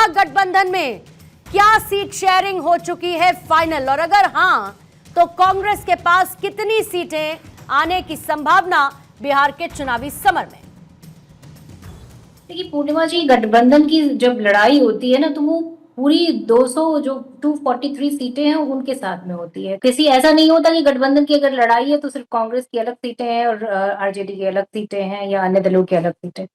महागठबंधन में क्या seat sharing हो चुकी है फाइनल, और अगर हां तो कांग्रेस के पास कितनी सीटें आने की संभावना बिहार के चुनावी समर में? देखिए पूर्णिमा जी, गठबंधन की जब लड़ाई होती है ना तो वो पूरी 200 जो 243 सीटें हैं उनके साथ में होती है। किसी ऐसा नहीं होता कि गठबंधन की अगर लड़ाई है तो सिर्फ कांग्रेस की अलग सीटें हैं और आरजेडी की अलग सीटें हैं या अन्य दलों की अलग सीटें।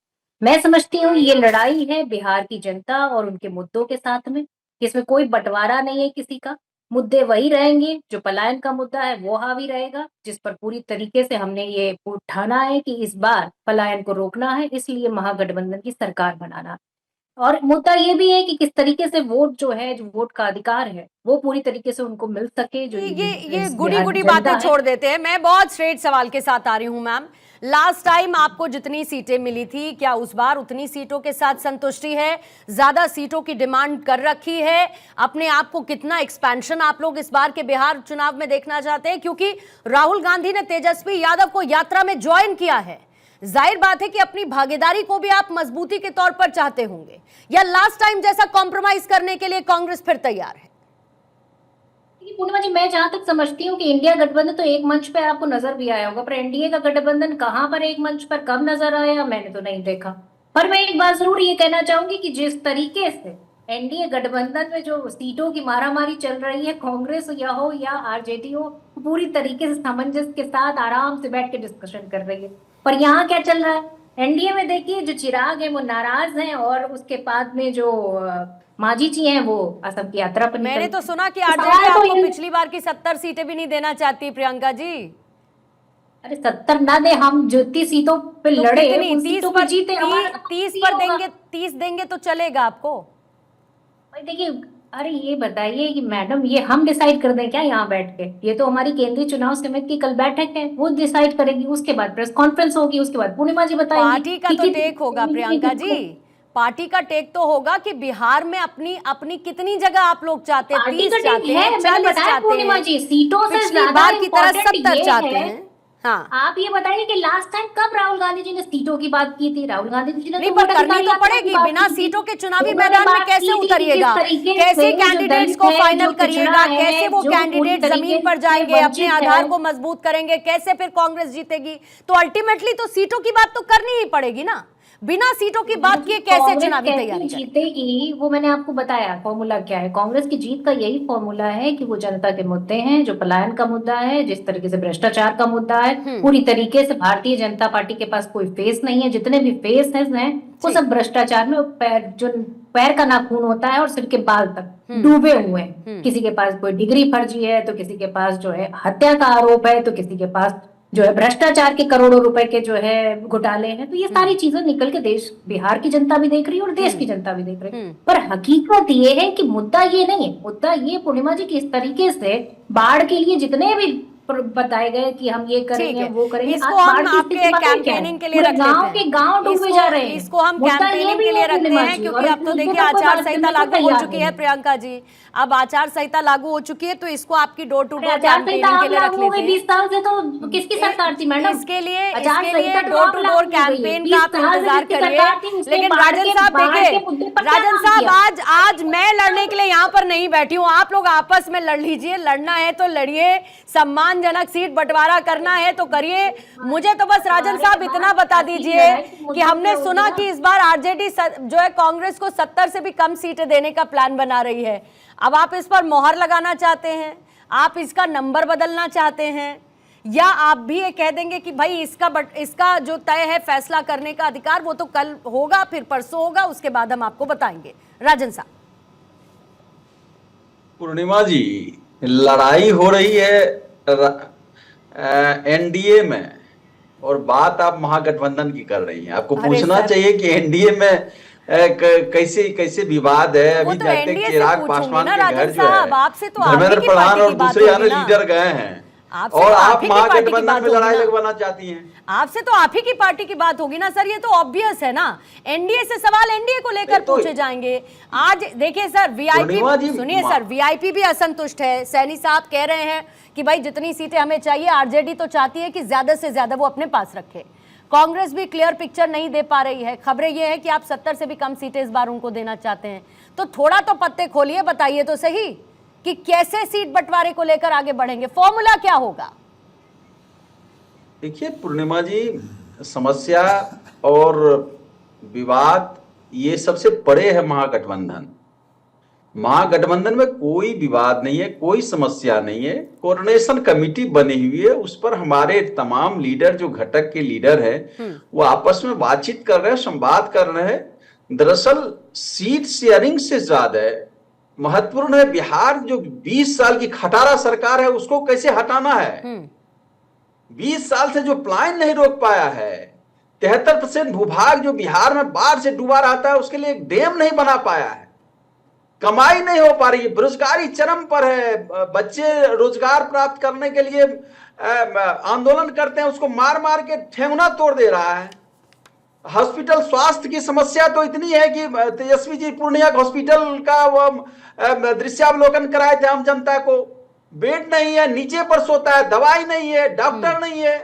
मैं समझती हूँ ये लड़ाई है बिहार की जनता और उनके मुद्दों के साथ में। इसमें कोई बंटवारा नहीं है किसी का। मुद्दे वही रहेंगे, जो पलायन का मुद्दा है वो हावी रहेगा, जिस पर पूरी तरीके से हमने ये उठाना है कि इस बार पलायन को रोकना है, इसलिए महागठबंधन की सरकार बनाना है। और मुद्दा ये भी है कि किस तरीके से वोट जो है, जो वोट का अधिकार है वो पूरी तरीके से उनको मिल सके। जो ये गुड़ी बिहार की गुड़ी जनता बातें है। छोड़ देते हैं, मैं बहुत स्ट्रेट सवाल के साथ आ रही हूं मैम। लास्ट टाइम आपको जितनी सीटें मिली थी, क्या उस बार उतनी सीटों के साथ संतुष्टि है? ज्यादा सीटों की डिमांड कर रखी है? अपने आप को कितना एक्सपेंशन आप लोग इस बार के बिहार चुनाव में देखना चाहते हैं? क्योंकि राहुल गांधी ने तेजस्वी यादव को यात्रा में ज्वाइन किया है, जाहिर बात है कि अपनी भागीदारी को भी आप मजबूती के तौर पर चाहते होंगे, या लास्ट टाइम जैसा कॉम्प्रोमाइज करने के लिए कांग्रेस फिर तैयार है? पूर्णिमा जी, मैं जहां तक समझती हूँ कि इंडिया गठबंधन तो एक मंच पर आपको नजर भी आया होगा, पर एनडीए का गठबंधन कहां पर एक मंच पर कब नजर आया मैंने तो नहीं देखा। पर मैं एक बात जरूर ये कहना चाहूंगी कि जिस तरीके से एनडीए गठबंधन में जो सीटों की मारामारी चल रही है, कांग्रेस या हो या आरजेडी हो, पूरी तरीके से सामंजस्य के साथ आराम से बैठ के डिस्कशन कर रही है। पर यहाँ क्या चल रहा है एनडीए में? देखिए, जो चिराग है वो नाराज हैं और उसके बाद में जो मांझी जी हैं वो असम की यात्रा पर मैंने तो सुना कि तो आरजेडी सवाल तो आपको ये- पिछली बार की 70 सीटें भी नहीं देना चाहती, प्रियंका जी। अरे 70 ना दे, हम जितनी सीटों पे तो लड़े कितनी? उन 30 सीटों पे पर जीते, हमारा तो 30 ये पर होगा। देंगे, 30 देंगे तो चलेगा आपको? भाई देखिए, अरे ये बताइए कि मैडम ये हम डिसाइड कर दें क्या यहाँ बैठ के? ये तो हमारी केंद्रीय चुनाव समिति की कल बैठक है, वो डिसाइड करेगी। उसके बाद प्रेस कॉन्फ्रेंस होगी, उसके बाद पूर्णिमा जी बताएंगी पार्टी का कि तो टेक होगा प्रियंका जी, पार्टी का टेक तो होगा कि बिहार में अपनी अपनी कितनी जगह आप लोग चाहते हैं? पार्टी 30 का टेक चाहते है, हैं, मैंने 40 बताया चाहते पूर्णिमा हैं, जी, सीटों से पिछली ज्यादा बार की तरह इम्पोर्टेंट 70 ये चाहते है। हैं। हाँ, आप ये बताइए कि लास्ट टाइम कब राहुल गांधी जी ने सीटों की बात की थी? राहुल गांधी जी ने नहीं तो पर वोट करनी अधिकार तो यात्रा की पड़ेगी, बात बिना की थी। सीटों के चुनावी उन्होंने मैदान में बात कैसे की थी कि उतरिएगा? किस तरीके कैसे से जो कैंडिडेट्स दलित को है, फाइनल जो पिछड़ा करिएगा? है, कैसे वो जो पूरी कैंडिडेट तरीके जमीन पर से जाएंगे, अपने वंचित आधार है। को मजबूत करेंगे? कैसे फिर कांग्रेस जीतेगी? तो अल्टीमेटली तो सीटों की बात तो करनी ही पड़ेगी ना। बिना सीटों की बात किए कैसे कांग्रेस चुनावी कैसे तैयारी करें? जीतेगी वो मैंने आपको बताया फॉर्मूला क्या है। कांग्रेस की जीत का यही फॉर्मूला है कि वो जनता के मुद्दे हैं, जो पलायन का मुद्दा है, जिस तरीके से भ्रष्टाचार का मुद्दा है, पूरी तरीके से भारतीय जनता पार्टी के पास कोई फेस नहीं है। जितने भी फेस हैं वो सब भ्रष्टाचार में पैर का नाखून होता है और सिर के बाल तक डूबे हुए हैं। किसी के पास कोई डिग्री फर्जी है, तो किसी के पास जो है हत्या का आरोप है, तो किसी के पास जो है भ्रष्टाचार के करोड़ों रुपए के जो है घोटाले हैं। तो ये सारी चीजें निकल के देश, बिहार की जनता भी देख रही है और देश की जनता भी देख रही है। पर हकीकत ये है कि मुद्दा ये नहीं है। मुद्दा ये पूर्णिमा जी, किस तरीके से बाढ़ के लिए जितने भी बताए गए कि हम ये करेंगे वो करेंगे, इसको हम आपके कैंपेनिंग कैंपेनिंग के लिए रख लेते गांव हैं। के गांव डूबे जा रहे हैं। इसको हम मुद्दा ये कैंपेनिंग भी के लिए है रखते पूर्णिमा हैं, जी, क्योंकि और अब तो इस देखिए मुद्दे पर आचार बात संहिता करने को लागू हो तैयार चुकी नहीं है है। प्रियंका जी। अब आचार संहिता लागू हो चुकी है, तो इसको आपकी डोर टू डोर आचार संहिता कैंपेनिंग के आप लिए रख लागू हो लेते गई हैं। 20 साल से, तो किसकी सरकार थी मैडम? इसके लिए आचार संहिता तो डोर आप टू लागू डोर हो गई है। कैंपेन 20 का आप साल से इंतजार जिसकी करिए। सरकार थी, उसने लेकिन बाढ़ राजन साहब के देखिए, मुद्दे पर क्या राजन काम साहब किया? आज मैं लड़ने के लिए यहाँ पर नहीं बैठी हूँ। आप लोग आपस में लड़ लीजिए, लड़ना है तो लड़िए, सम्मानजनक सीट बंटवारा करना है तो करिए। मुझे तो बस राजन साहब इतना बता दीजिए कि हमने सुना कि इस बार आरजेडी जो है कांग्रेस को 70 से भी कम सीटें देने का प्लान बना रही है। अब आप इस पर मोहर लगाना चाहते हैं, आप इसका नंबर बदलना चाहते हैं, या आप भी ये कह देंगे कि भाई इसका जो तय है फैसला करने का अधिकार वो तो कल होगा, फिर परसों होगा, उसके बाद हम आपको बताएंगे। राजन साहब। पूर्णिमा जी, लड़ाई हो रही है एनडीए में और बात आप महागठबंधन की कर रही हैं। आपको पूछना चाहिए कि एनडीए में कैसे कैसे विवाद है। अभी तो जाते एनडीए से चिराग पूछूंगी पासवान ना के घर राजन जो है साहब, आपसे तो आप ही धर्मेंद्र की प्रधान पार्टी और की बात दूसरे होगी अन्य ना। लीडर गए हैं आपसे और तो आप आप ही की पार्टी की महागठबंधन बात में होगी लड़ाई ना। लगवाना चाहती हैं। आपसे तो आप ही की पार्टी की बात होगी ना सर, ये तो ऑब्वियस है ना। एनडीए से सवाल एनडीए को लेकर तो पूछे जाएंगे। आज देखिए सर, वीआईपी सुनिए सर, वीआईपी भी असंतुष्ट है। सैनी साहब कह रहे हैं कि भाई जितनी सीटें हमें चाहिए, आरजेडी तो चाहती है कि ज्यादा से ज्यादा वो अपने पास रखे। कांग्रेस भी क्लियर पिक्चर नहीं दे पा रही है। खबरें ये है कि आप 70 से भी कम सीटें इस बार उनको देना चाहते हैं। तो थोड़ा तो पत्ते खोलिए, बताइए तो सही कि कैसे सीट बंटवारे को लेकर आगे बढ़ेंगे, फॉर्मूला क्या होगा? देखिए पूर्णिमा जी, समस्या और विवाद ये सबसे बड़े है महागठबंधन। महागठबंधन में कोई विवाद नहीं है, कोई समस्या नहीं है। कोऑर्डिनेशन कमेटी बनी हुई है, उस पर हमारे तमाम लीडर, जो घटक के लीडर हैं, वो आपस में बातचीत कर रहे हैं, संवाद कर रहे हैं। दरअसल सीट शेयरिंग से ज्यादा महत्वपूर्ण है बिहार जो 20 साल की खटारा सरकार है उसको कैसे हटाना है। 20 साल से जो प्लान नहीं रोक पाया है, 73% भूभाग जो बिहार में बाढ़ से डूबा रहता है उसके लिए एक डैम नहीं बना पाया है। कमाई नहीं हो पा रही है, बेरोजगारी चरम पर है। बच्चे रोजगार प्राप्त करने के लिए आंदोलन करते हैं, उसको मार मार के ठेंगुना तोड़ दे रहा है। हॉस्पिटल स्वास्थ्य की समस्या तो इतनी है कि तेजस्वी जी पूर्णिया हॉस्पिटल का वो दृश्यावलोकन कराए थे हम जनता को। बेड नहीं है, नीचे पर सोता है, दवाई नहीं है, डॉक्टर नहीं है।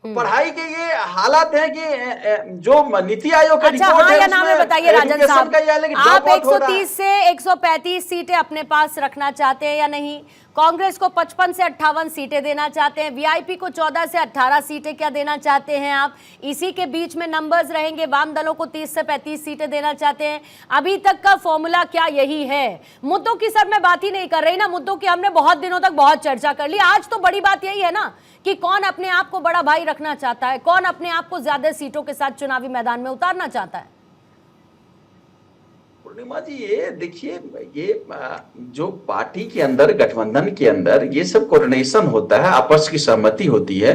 पढ़ाई के ये हालात है कि जो नीति आयोग का अच्छा, रिपोर्ट हाँ है या ना में बताइए राजन साहब, आप आप 130 से 135 सीटें अपने पास रखना चाहते हैं या नहीं? कांग्रेस को 55 से 58 सीटें देना चाहते हैं, वीआईपी को 14 से 18 सीटें क्या देना चाहते हैं आप? इसी के बीच में नंबर्स रहेंगे, वाम दलों को 30 से 35 सीटें देना चाहते हैं। अभी तक का फॉर्मूला क्या यही है? मुद्दों की सर मैं बात ही नहीं कर रही ना, मुद्दों की हमने बहुत दिनों तक बहुत चर्चा कर ली। आज तो बड़ी बात यही है ना कि कौन अपने आप को बड़ा भाई रखना चाहता है, कौन अपने आप को ज्यादा सीटों के साथ चुनावी मैदान में उतारना चाहता है। पूर्णिमा जी, ये देखिए, ये जो पार्टी के अंदर, गठबंधन के अंदर ये सब कोऑर्डिनेशन होता है, आपस की सहमति होती है।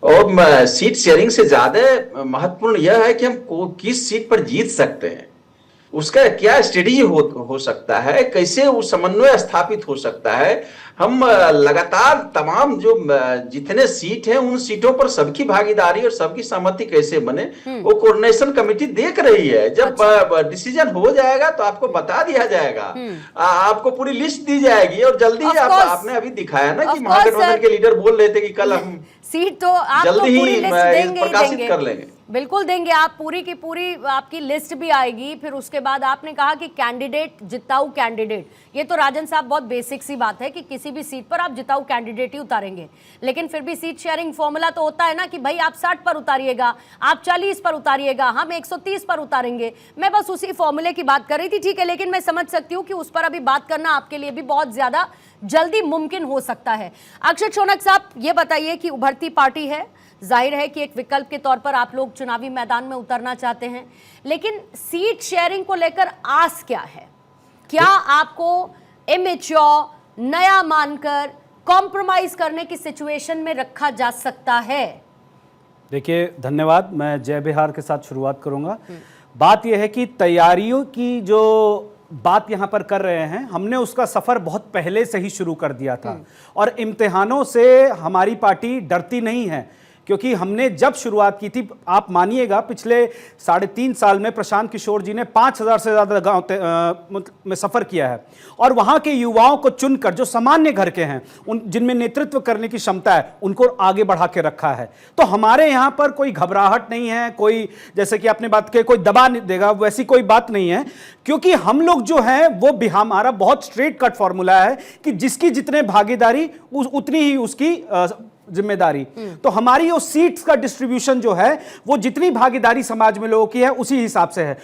और सीट शेयरिंग से ज्यादा महत्वपूर्ण यह है कि हम किस सीट पर जीत सकते हैं, उसका क्या स्ट्रेटेजी हो सकता है, कैसे वो समन्वय स्थापित हो सकता है। हम लगातार तमाम जो जितने सीट हैं उन सीटों पर सबकी भागीदारी और सबकी सहमति कैसे बने वो कोऑर्डिनेशन कमेटी देख रही है। जब डिसीजन हो जाएगा तो आपको बता दिया जाएगा, आपको पूरी लिस्ट दी जाएगी। और जल्दी आपने अभी दिखाया ना कि महागठबंधन के लीडर बोल रहे थे कि कल हम सीट तो आपको जल्दी पूरी ही लिस्ट देंगे प्रकाशित कर लेंगे। बिल्कुल देंगे, आप पूरी की पूरी आपकी लिस्ट भी आएगी। फिर उसके बाद आपने कहा कि कैंडिडेट, जिताऊ कैंडिडेट, ये तो राजन साहब बहुत बेसिक सी बात है कि किसी भी सीट पर आप जिताऊ कैंडिडेट ही उतारेंगे। लेकिन फिर भी सीट शेयरिंग फॉर्मूला तो होता है ना कि भाई आप 60 पर उतारिएगा, आप 40 पर उतारिएगा, हम 130 पर उतारेंगे। मैं बस उसी फॉर्मूले की बात कर रही थी, ठीक है। लेकिन मैं समझ सकती हूँ कि उस पर अभी बात करना आपके लिए भी बहुत ज्यादा जल्दी मुमकिन हो सकता है। अक्षत शौनक साहब, ये बताइए कि उभरती पार्टी है, जाहिर है कि एक विकल्प के तौर पर आप लोग चुनावी मैदान में उतरना चाहते हैं, लेकिन सीट शेयरिंग को लेकर आस क्या है? क्या आपको इमेच्योर, नया मानकर कॉम्प्रोमाइज करने की सिचुएशन में रखा जा सकता है? देखिए, धन्यवाद। मैं जय बिहार के साथ शुरुआत करूंगा। बात यह है कि तैयारियों की जो बात यहां पर कर रहे हैं, हमने उसका सफर बहुत पहले से ही शुरू कर दिया था। और इम्तिहानों से हमारी पार्टी डरती नहीं है, क्योंकि हमने जब शुरुआत की थी, आप मानिएगा, पिछले 3.5 साल में प्रशांत किशोर जी ने 5000 से ज़्यादा गांव में सफ़र किया है। और वहाँ के युवाओं को चुनकर, जो सामान्य घर के हैं, उन जिनमें नेतृत्व करने की क्षमता है, उनको आगे बढ़ा के रखा है। तो हमारे यहाँ पर कोई घबराहट नहीं है, कोई, जैसे कि आपने बात की, कोई दबा नहीं देगा, वैसी कोई बात नहीं है। क्योंकि हम लोग जो हैं वो हमारा बहुत स्ट्रेट कट फॉर्मूला है कि जिसकी जितने भागीदारी उतनी ही उसकी जिम्मेदारी। तो हमारी वो सीट्स का डिस्ट्रीब्यूशन जो है, वो जितनी भागीदारी समाज में लोगों की है उसी हिसाब से है।